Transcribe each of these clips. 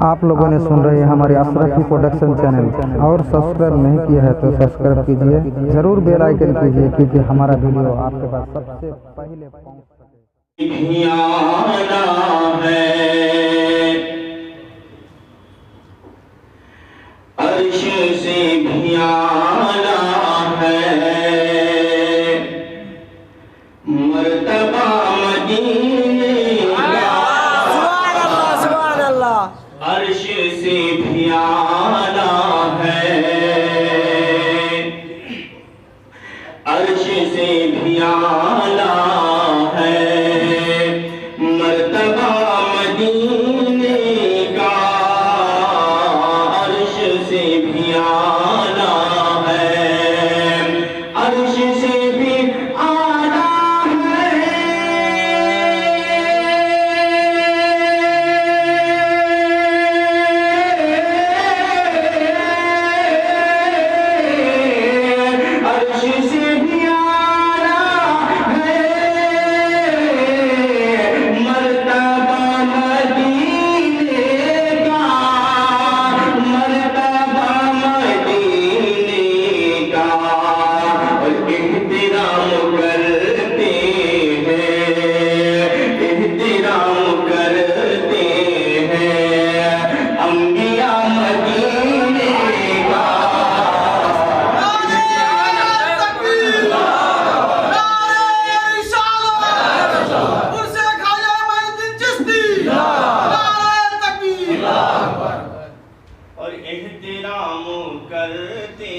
آپ لوگوں نے سن رہے ہیں ہماری اشرفی پروڈکشن چینل، اور سبسکرائب نہیں کیا ہے تو سبسکرائب کیجئے، ضرور بیل آئیکن کیجئے کیونکہ ہمارا ویڈیو آپ کے پاس سب سے پہلے پہنچ سکے۔ عرش سے بھی اعلیٰ ہے مرتبہ مدینے کا، سبحان اللہ، عرش سے بھی اعلیٰ ہے، عرش سے بھی اعلیٰ ہے مرتبہ مدینے کا، عرش سے بھی اعلیٰ ہے، عرش سے بھی اعلیٰ ہے، عرش سے بھی کرتے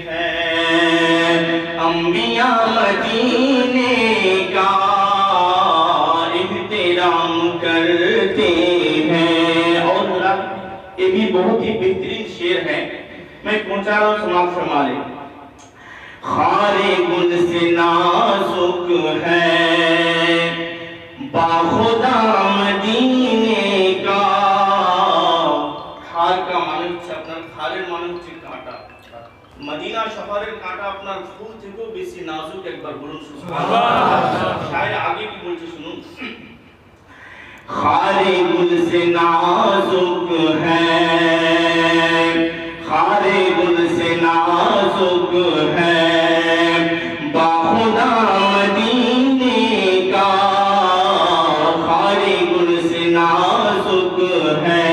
ہیں انبیاء مدینے کا، احترام کرتے ہیں۔ اور یہ بھی بہت ہی بہترین شعر ہے، میں پہنچا رہا ہوں، سماعت فرما لیں۔ خار گل سے نازک ہے باخدا مدینے کا، خار کا معنی আপনার খালের মনে হচ্ছে কাঁটা, মদিনা শহরের কাঁটা আপনার ফুল থেকেও বেশি নাজুক, একবার বলুন সুবহানাল্লাহ। শায়ের আগে কি বলছে শুনুন, খারে গুল সে নাজুক হ্যায়, খারে গুল সে নাজুক হ্যায় বাখুদা মদিনে কা, খারে গুল সে নাজুক হ্যায়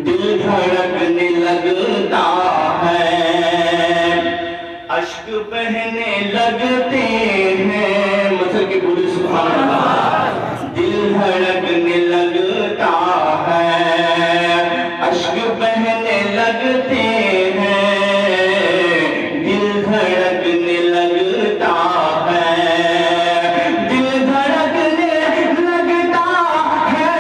دل دھڑکنے لگتا ہے اشک بہنے لگتے ہیں، مثل کے بولے سبحان اللہ۔ دل دھڑکنے لگتا ہے اشک بہنے لگتے ہیں، دل دھڑکنے لگتا ہے، دل دھڑکنے لگتا ہے،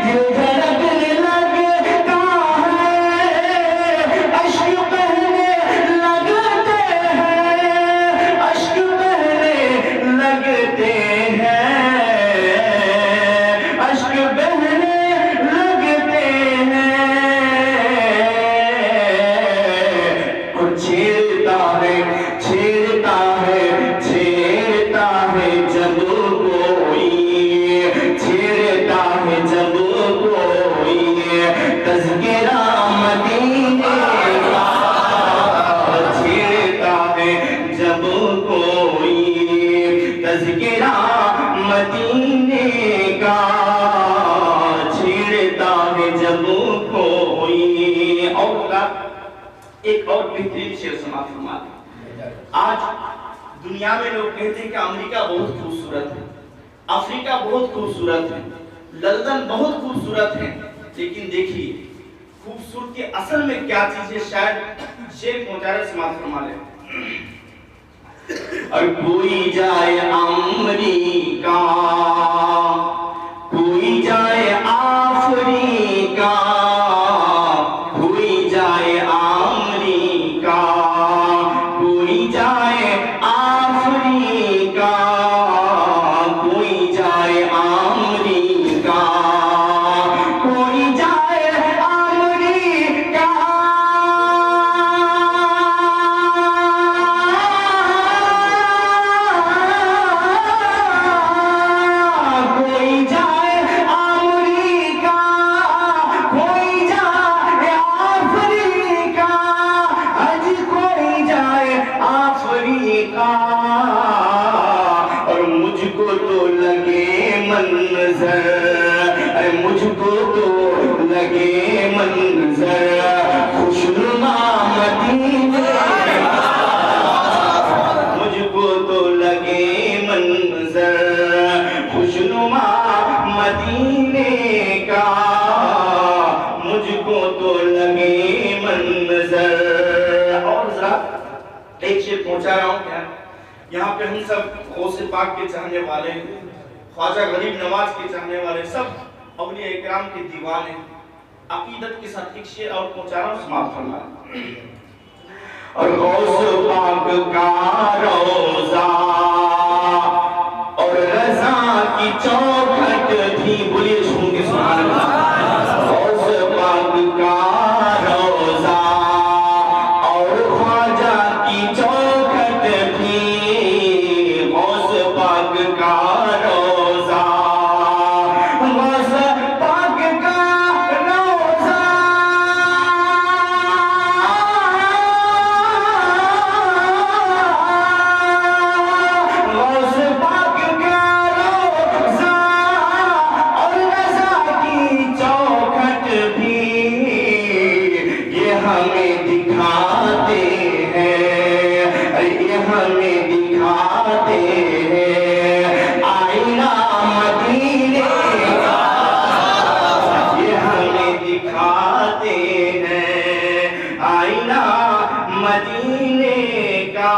دل دھڑکنے لگتا ہے शेर समाप्त फरमा दें। आज दुनिया में लोग कहते हैं कि अमेरिका बहुत खूबसूरत है, अफ्रीका बहुत खूबसूरत है, लंदन बहुत खूबसूरत है, लेकिन देखिए खूबसूरती असल में क्या चीज है, शायद शेर पहुंचारे समाप्त फरमा लें। और कोई जाए अमेरिका, कोई जाए अफ्रीका, कोई जाए अमेरिका, कोई जाए अफ्रीका, कोई जाए अमेरिका, कोई जाए अमेरिका, कोई जाए अमेरिका, कोई जाए अफ्रीका, आज कोई जाए अफ्रीका। और मुझको तो लगे मंजर, अरे मुझको तो लगे मंजर खुशनुमा मदीने, मुझको तो लगे मंजर खुशनुमा मदीने का, मुझको तो लगे मंजर। और जरा एक शेर पहुंचा रहा हूं क्या, यहाँ पे हम सब गौसे पाक के चाहने वाले, ख्वाजा गरीब नवाज के चाहने वाले, सब औलिया इकराम के दीवाने, अकीदत के साथ एक शेर और पहुंचा रहा हूं, समाप्त फरमा। और गौस पाक का रोजा और रजा की चौखट थी, बोलिए सुन के सुभान अल्लाह। गौस पाक का रोजा और ख्वाजा की चौखट थी, गौस पाक का रोजा, गौस पाक का रोजा, गौस पाक का रोजा और रजा की चौखट भी ये हमें दिखाते हैं, ये हमें दिखाते हैं आईना मदीने का, ये हमें दिखाते हैं आईना मदीने का।